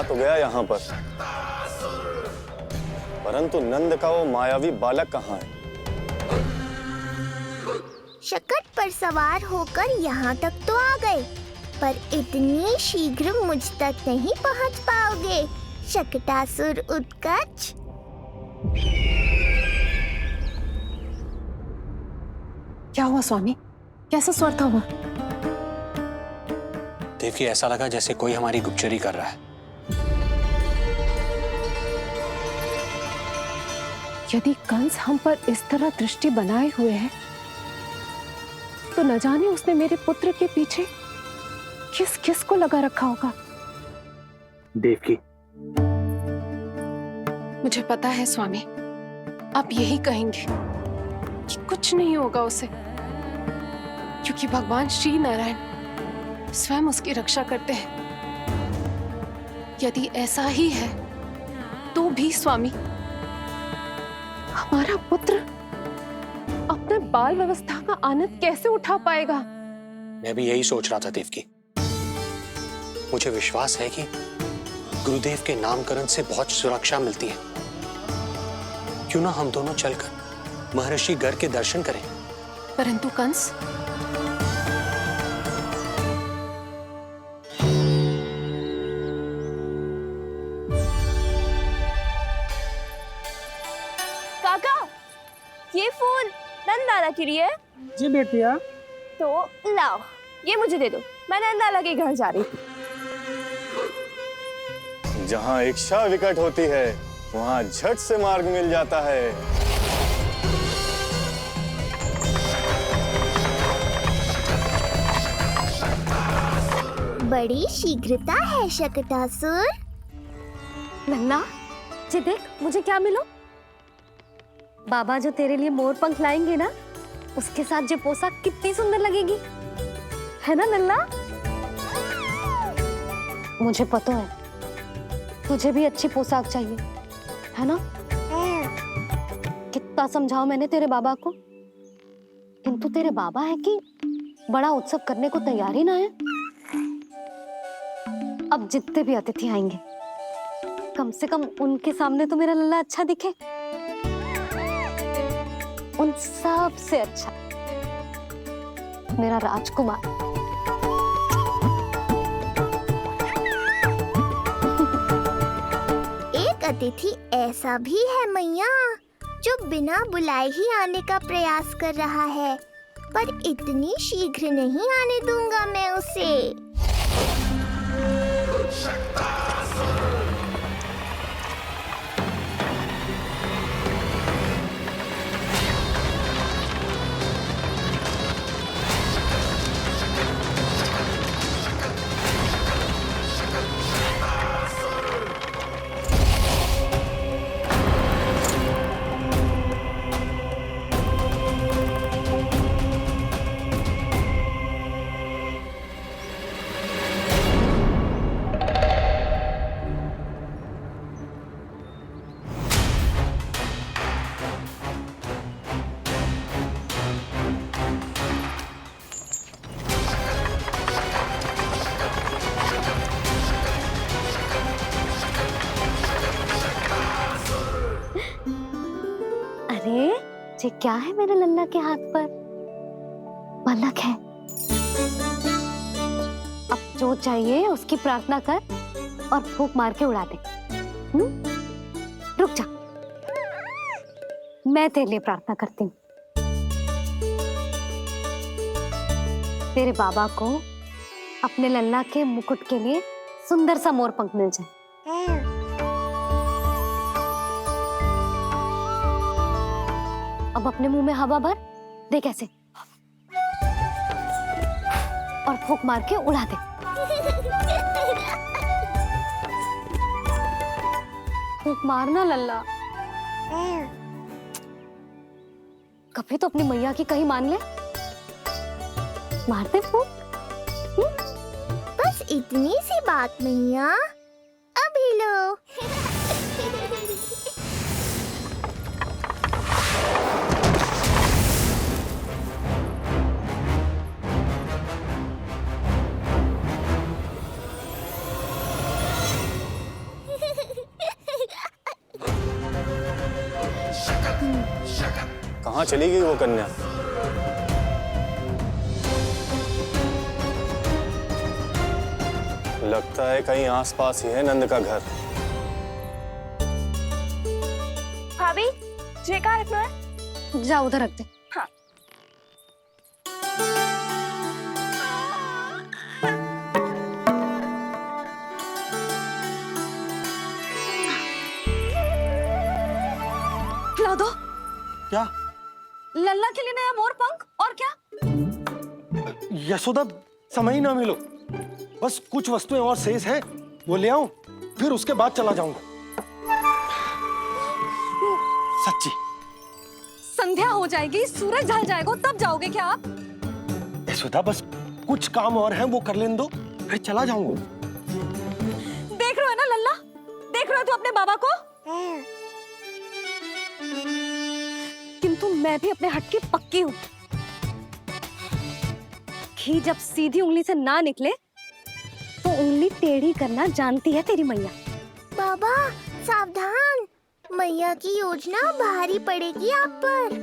आ तो गया यहाँ पर, परंतु नंद का वो मायावी बालक कहाँ है? शकट पर सवार होकर यहाँ तक तो आ गए, पर इतनी शीघ्र मुझ तक नहीं पहुँच पाओगे, शकटासुर उत्कच। क्या हुआ स्वामी? कैसा स्वर था वो? देवकी, ऐसा लगा जैसे कोई हमारी गुप्तचरी कर रहा है। यदि कंस हम पर इस तरह दृष्टि बनाए हुए है, तो न जाने उसने मेरे पुत्र के पीछे किस किस को लगा रखा होगा। देवकी, मुझे पता है स्वामी, आप यही कहेंगे कि कुछ नहीं होगा उसे, क्योंकि भगवान श्री नारायण स्वयं उसकी रक्षा करते हैं। यदि ऐसा ही है तो भी स्वामी, हमारा पुत्र अपने बाल व्यवस्था का आनंद कैसे उठा पाएगा? मैं भी यही सोच रहा था देवकी। मुझे विश्वास है कि गुरुदेव के नामकरण से बहुत सुरक्षा मिलती है। क्यों ना हम दोनों चलकर महर्षि घर के दर्शन करें? परंतु कंस, काका, ये फूल नंदाला के लिए है। जी बेटिया। तो लाओ, ये मुझे दे दो, मैं नंदाला के घर जा रही हूँ। जहाँ इच्छा विकट होती है, वहाँ झट से मार्ग मिल जाता है। बड़ी शीघ्रता है शकटासुर। नन्ना, जी देख मुझे क्या मिलो। बाबा जो तेरे लिए मोर पंख लाएंगे ना, उसके साथ जो पोशाक कितनी सुंदर लगेगी, है ना नन्ना? मुझे पता है तुझे भी अच्छी पोशाक चाहिए, है ना? कितना समझाओ मैंने तेरे बाबा को, किंतु तेरे बाबा है कि बड़ा उत्सव करने को तैयार ही ना है। अब जितने भी अतिथि आएंगे, कम से कम उनके सामने तो मेरा लल्ला अच्छा दिखे, उन सब से अच्छा मेरा राजकुमार। एक अतिथि ऐसा भी है मैया, जो बिना बुलाए ही आने का प्रयास कर रहा है, पर इतनी शीघ्र नहीं आने दूंगा मैं उसे। अरे ये क्या है मेरे लल्ला के हाथ पर? पलक है। अब जो चाहिए उसकी प्रार्थना कर और फूंक मार के उड़ा दे। रुक जा, मैं तेरे लिए प्रार्थना करती हूँ। तेरे बाबा को अपने लल्ला के मुकुट के लिए सुंदर सा मोर पंख मिल जाए। अब अपने मुंह में हवा भर दे, कैसे, और फूंक मार के उड़ा दे। फूंक मारना लल्ला, कभी तो अपनी मैया की कहीं मान ले। मारते फूंक। बस इतनी सी बात मैया, अभी लो। कहाँ चली गई वो कन्या? लगता है कहीं आसपास ही है नंद का घर। भाभी ये कहाँ रखना है? जा उधर रख दे। हाँ। खिला दो। क्या? लल्ला के लिए नया मोर पंख और क्या? यशोदा, समय ही ना मिलो, बस कुछ वस्तुएं और शेष हैं, वो ले आऊं, फिर उसके बाद चला जाऊंगा। सच्ची। संध्या हो जाएगी, सूरज ढल जाएगा, तब जाओगे क्या आप? यशोदा, बस कुछ काम और हैं, वो कर लेने दो, फिर चला जाऊंगा। देख रहे हो ना लल्ला, देख रहे हो तू अपने बाबा को? किंतु मैं भी अपने हट की पक्की हूँ। घी जब सीधी उंगली से ना निकले तो उंगली टेढ़ी करना जानती है तेरी मैया। बाबा सावधान, मैया की योजना भारी पड़ेगी आप पर।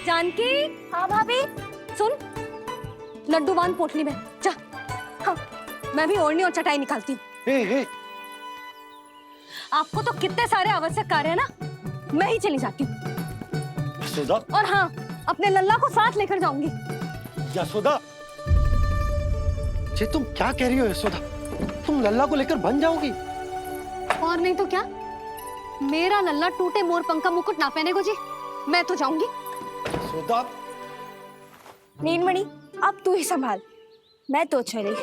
जानकी। हाँ भाभी। सुन, लड्डू बांध पोटली में, जा। हाँ, मैं भी ओढ़नी और चटाई निकालती हूँ। ए, आपको तो कितने सारे आवश्यक कार्य है ना, मैं ही चली जाती हूँ। यशोदा। और हाँ, अपने लल्ला को साथ लेकर जाऊंगी। यशोदा, ये तुम क्या कह रही हो यशोदा? तुम लल्ला को लेकर बन जाओगी? और नहीं तो क्या, मेरा लल्ला टूटे मोर पंख का मुकुट ना पहने को जी, मैं तो जाऊंगी। यशोदा। नीलमणि अब तू ही संभाल, मैं तो चली।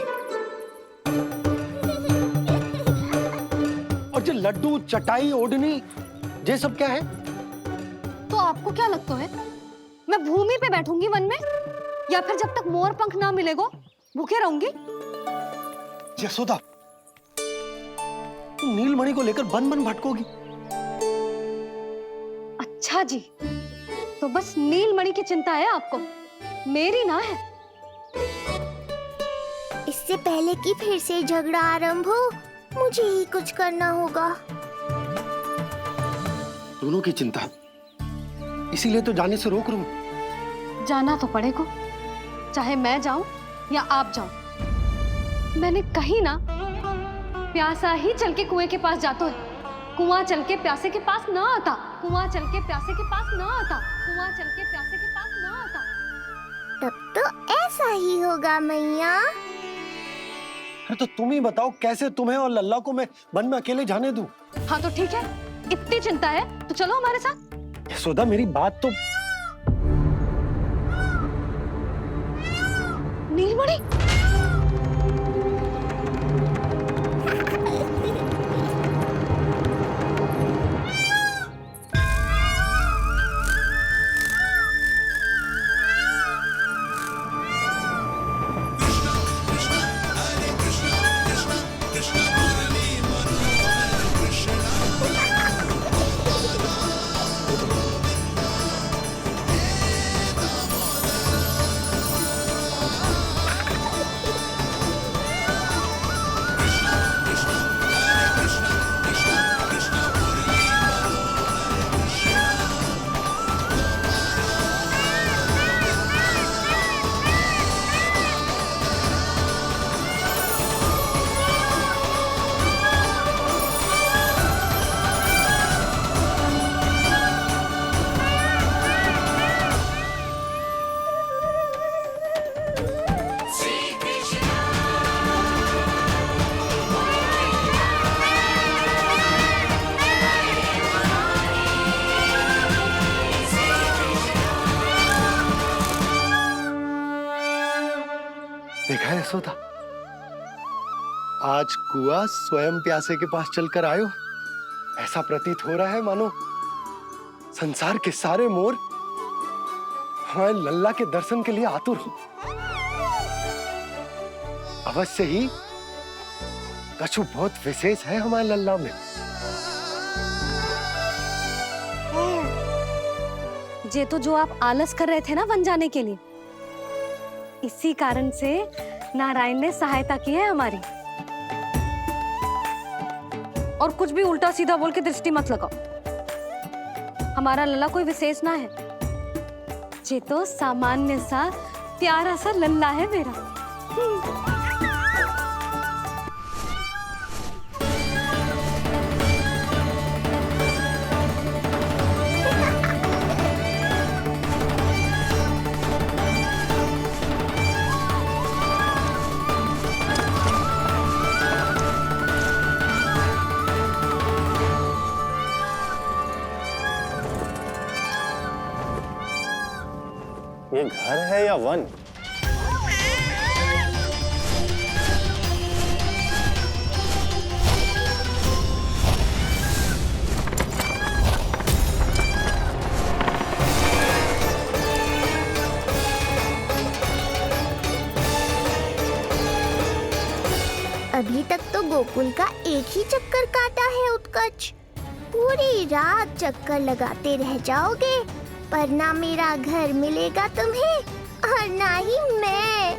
और ये लड्डू, चटाई, ओढ़नी, ये सब क्या है? तो आपको क्या लगता है, मैं भूमि पे बैठूंगी वन में, या फिर जब तक मोर पंख ना मिलेगा भूखे रहूंगी? यशोदा, तुम नीलमणि को लेकर बन बन भटकोगी। अच्छा जी, तो बस नीलमणि की चिंता है आपको, मेरी ना है। इससे पहले कि फिर से झगड़ा आरंभ हो, मुझे ही कुछ करना होगा। दोनों की चिंता, इसीलिए तो जाने से रोक रहा हूं। जाना तो पड़ेगा, चाहे मैं जाऊं या आप जाओ। मैंने कहीं ना, प्यासा ही चल के कुएं के पास जाता है, कुआं चल के प्यासे के पास ना आता, कुआं चल के प्यासे के पास ना आता, कुआं चल के प्यासे के पास ना आता। तब तो ऐसा ही होगा मैया। अरे तो तुम ही बताओ, कैसे तुम्हें और लल्ला को मैं वन में अकेले जाने दूं? हाँ तो ठीक है, इतनी चिंता है तो चलो हमारे साथ। यशोदा, मेरी बात तो। नीलमणि, देखा है यशोदा, आज कुआं स्वयं प्यासे के पास चलकर आयो। ऐसा प्रतीत हो रहा है मानो संसार के सारे मोर हमारे लल्ला के दर्शन के लिए आतुर हो। अवश्य ही कछु बहुत विशेष है हमारे लल्ला में। ये तो जो आप आलस कर रहे थे ना वन जाने के लिए, इसी कारण से नारायण ने सहायता की है हमारी। और कुछ भी उल्टा सीधा बोल के दृष्टि मत लगाओ। हमारा लल्ला कोई विशेष ना है, ये तो सामान्य सा प्यारा सा लल्ला है मेरा। ये घर है या वन? अभी तक तो गोकुल का एक ही चक्कर काटा है उत्कर्ष। पूरी रात चक्कर लगाते रह जाओगे, पर ना मेरा घर मिलेगा तुम्हें और ना ही मैं।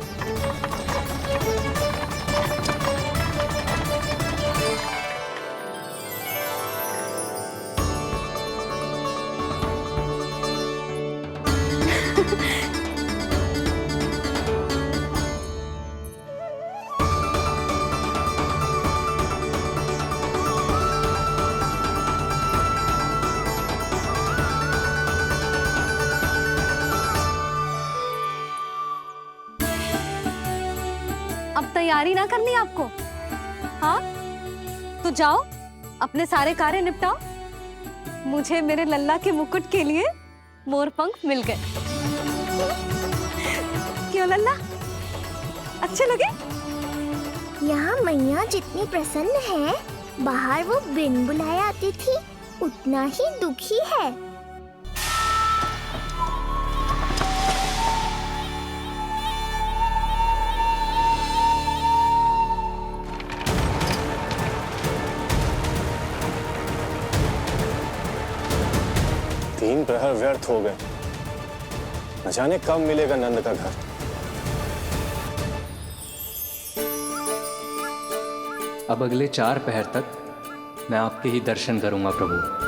अब तैयारी ना करनी आपको? हाँ, तो जाओ अपने सारे कार्य निपटाओ। मुझे मेरे लल्ला के मुकुट के लिए मोरपंख मिल गए। क्यों लल्ला, अच्छे लगे? यहाँ मैया जितनी प्रसन्न है, बाहर वो बिन बुलाए आती थी उतना ही दुखी है। तीन प्रहर व्यर्थ हो गए। न जाने कब मिलेगा नंद का घर। अब अगले 4 पहर तक मैं आपके ही दर्शन करूंगा प्रभु।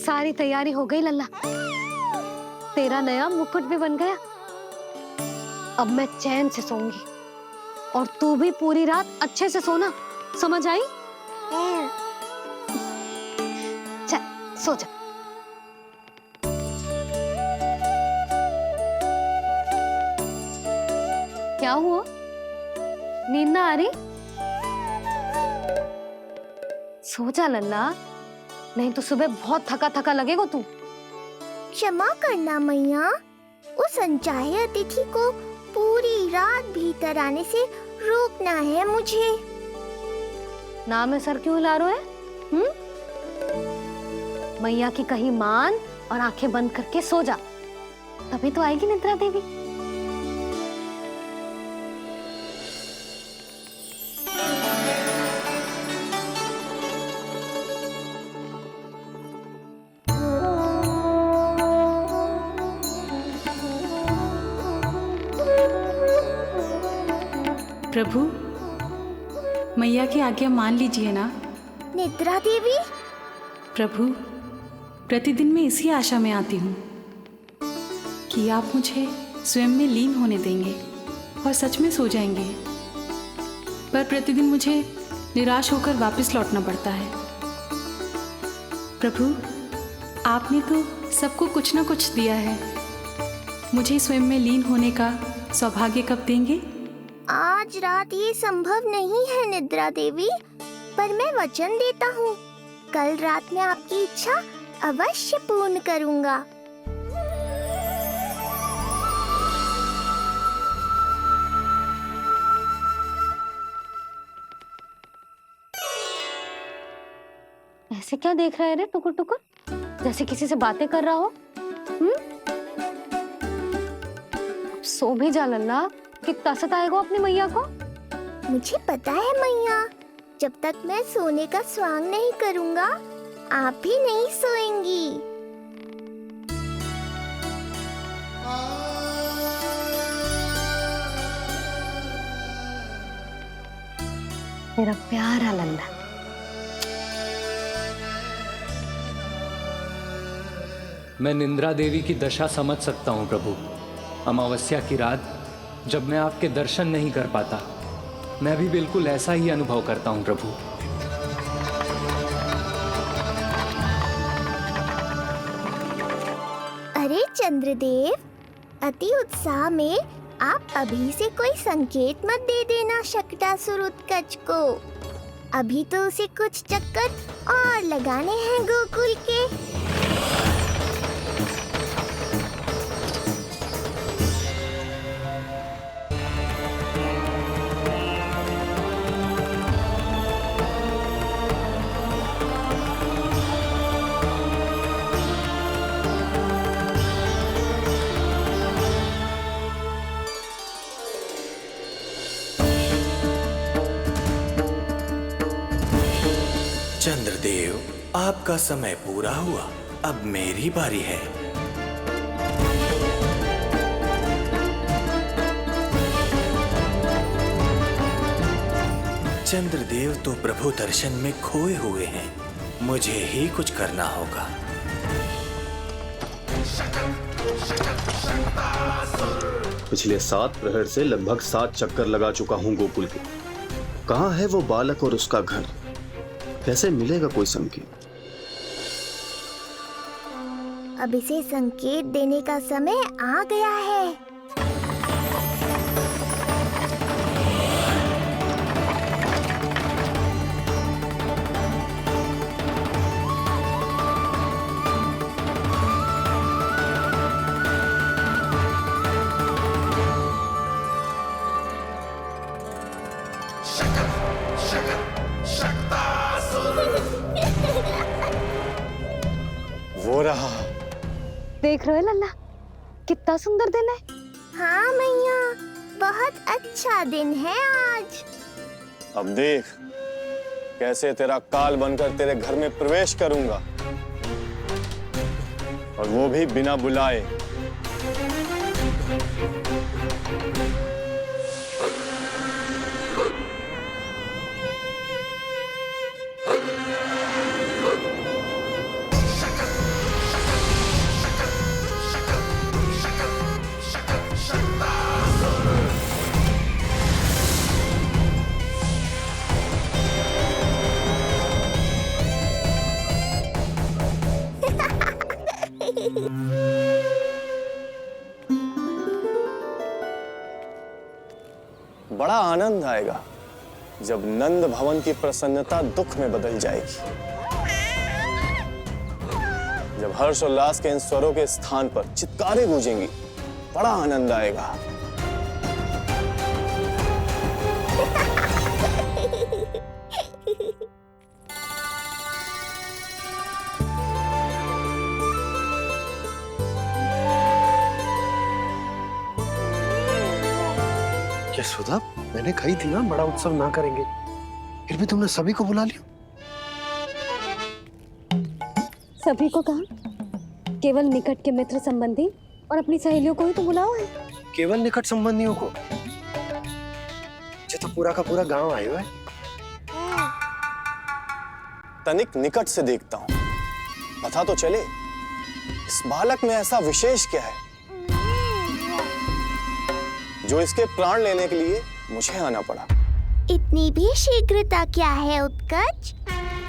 सारी तैयारी हो गई लल्ला, तेरा नया मुकुट भी बन गया। अब मैं चैन से सोऊंगी और तू भी पूरी रात अच्छे से सोना, समझ आई? चल सो जा। क्या हुआ, नींद ना आ रही? सो जा लल्ला, नहीं तो सुबह बहुत थका थका लगेगा तू। क्षमा करना मैया, उस अनचाहे अतिथि को पूरी रात भीतर आने से रोकना है मुझे। नाम में सर क्यों हिला रहे हैं? मैया की कहीं मान और आंखें बंद करके सो जा, तभी तो आएगी निद्रा देवी। प्रभु, मैया की आज्ञा मान लीजिए ना। निद्रा देवी? प्रभु, प्रतिदिन मैं इसी आशा में आती हूँ कि आप मुझे स्वयं में लीन होने देंगे और सच में सो जाएंगे, पर प्रतिदिन मुझे निराश होकर वापस लौटना पड़ता है। प्रभु, आपने तो सबको कुछ ना कुछ दिया है, मुझे स्वयं में लीन होने का सौभाग्य कब देंगे? आज रात ये संभव नहीं है निद्रा देवी, पर मैं वचन देता हूँ कल रात में आपकी इच्छा अवश्य पूर्ण करूँगा। ऐसे क्या देख रहा है रे टुकुर टुकुर, जैसे किसी से बातें कर रहा हो? सो भी जा लल्ला, कितना सताएगा अपनी मैया को। मुझे पता है मैया, जब तक मैं सोने का स्वांग नहीं करूंगा, आप भी नहीं सोएंगी। मेरा प्यारा लल्ला। मैं निंद्रा देवी की दशा समझ सकता हूँ प्रभु। अमावस्या की रात जब मैं आपके दर्शन नहीं कर पाता, मैं भी बिल्कुल ऐसा ही अनुभव करता हूँ प्रभु। अरे चंद्रदेव, अति उत्साह में आप अभी से कोई संकेत मत दे देना शकटासुर उत्कच को। अभी तो उसे कुछ चक्कर और लगाने हैं गोकुल के। चंद्रदेव, आपका समय पूरा हुआ, अब मेरी बारी है। चंद्रदेव तो प्रभु दर्शन में खोए हुए हैं, मुझे ही कुछ करना होगा। पिछले 7 प्रहर से लगभग 7 चक्कर लगा चुका हूँ गोकुल के। कहाँ है वो बालक और उसका घर? कैसे मिलेगा कोई संकेत? अब इसे संकेत देने का समय आ गया है। वो रहा। देख रहे हो लल्ला, कितना सुंदर दिन है। हाँ मैया, बहुत अच्छा दिन है आज। अब देख कैसे तेरा काल बनकर तेरे घर में प्रवेश करूंगा, और वो भी बिना बुलाए। बड़ा आनंद आएगा जब नंद भवन की प्रसन्नता दुख में बदल जाएगी, जब हर्षोल्लास के इन स्वरों के स्थान पर चित्कारें गूंजेंगी। बड़ा आनंद आएगा। यशोदा, मैंने कही थी ना बड़ा उत्सव ना करेंगे, फिर भी तुमने सभी को बुला लिया। सभी को कहा? केवल निकट के मित्र संबंधी और अपनी सहेलियों को ही तो बुलाओ है। केवल निकट संबंधियों को? ये तो पूरा का पूरा गांव आया है। तनिक निकट से देखता हूं, पता तो चले इस बालक में ऐसा विशेष क्या है जो इसके प्राण लेने के लिए मुझे आना पड़ा। इतनी भी शीघ्रता क्या है उत्कच?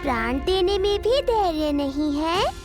प्राण देने में भी धैर्य नहीं है।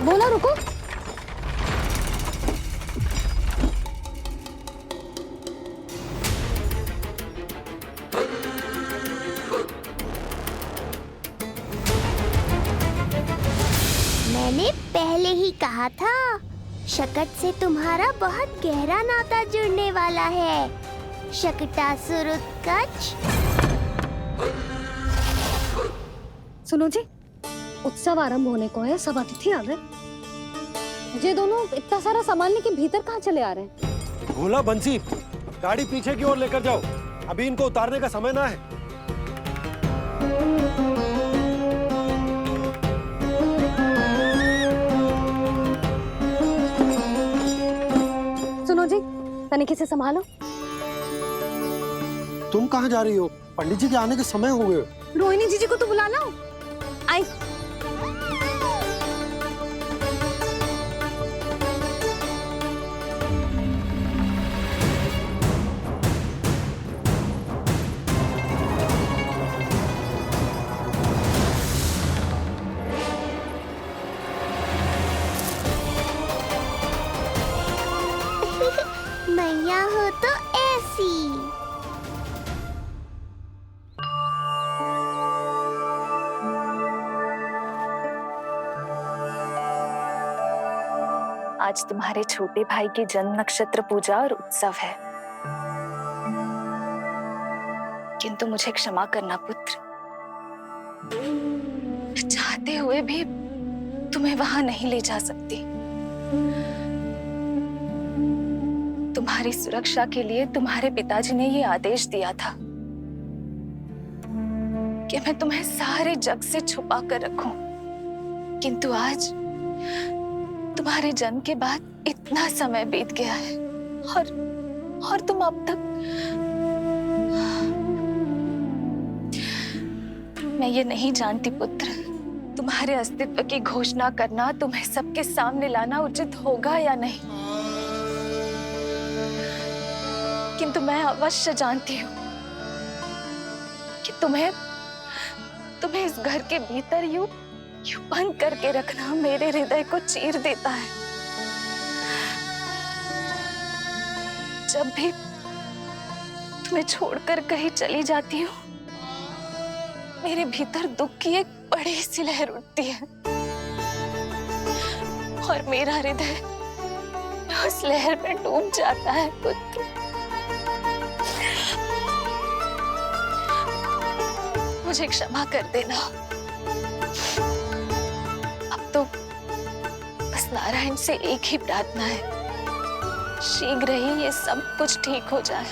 बोला रुको। मैंने पहले ही कहा था, शकट से तुम्हारा बहुत गहरा नाता जुड़ने वाला है। शकटासुर उत्कच। सुनो जी, उत्सव आरंभ होने को है, सब अतिथि आ गए। ये दोनों इतना सारा सामान लेके भीतर कहाँ चले आ रहे हैं? भोला बंसी, गाड़ी पीछे की ओर लेकर जाओ, अभी इनको उतारने का समय ना है। सुनो जी, तनिके से संभालो। तुम कहाँ जा रही हो? पंडित जी के आने के समय हो गए। रोहिणी जीजी को तो बुला लो। आई। मैया हो तो ऐसी। आज तुम्हारे छोटे भाई की जन्म नक्षत्र पूजा और उत्सव है, किंतु मुझे क्षमा करना पुत्र, चाहते हुए भी तुम्हें वहां नहीं ले जा सकती। तुम्हारी सुरक्षा के लिए तुम्हारे पिताजी ने ये आदेश दिया था कि मैं तुम्हें सारे जग से छुपा कर रखूं, किंतु आज तुम्हारे जन्म के बाद इतना समय बीत गया है और तुम अब तक। मैं ये नहीं जानती पुत्र, तुम्हारे अस्तित्व की घोषणा करना, तुम्हें सबके सामने लाना उचित होगा या नहीं, किंतु मैं अवश्य जानती हूँ कि तुम्हें इस घर के भीतर यूं बंद करके रखना मेरे हृदय को चीर देता है। जब भी तुम्हें छोड़कर कहीं चली जाती हूँ, मेरे भीतर दुख की एक बड़ी सी लहर उठती है और मेरा हृदय उस लहर में डूब जाता है पुत्र। मुझे क्षमा कर देना। अब तो बस नारायण से एक ही प्रार्थना है, शीघ्र ही ये सब कुछ ठीक हो जाए।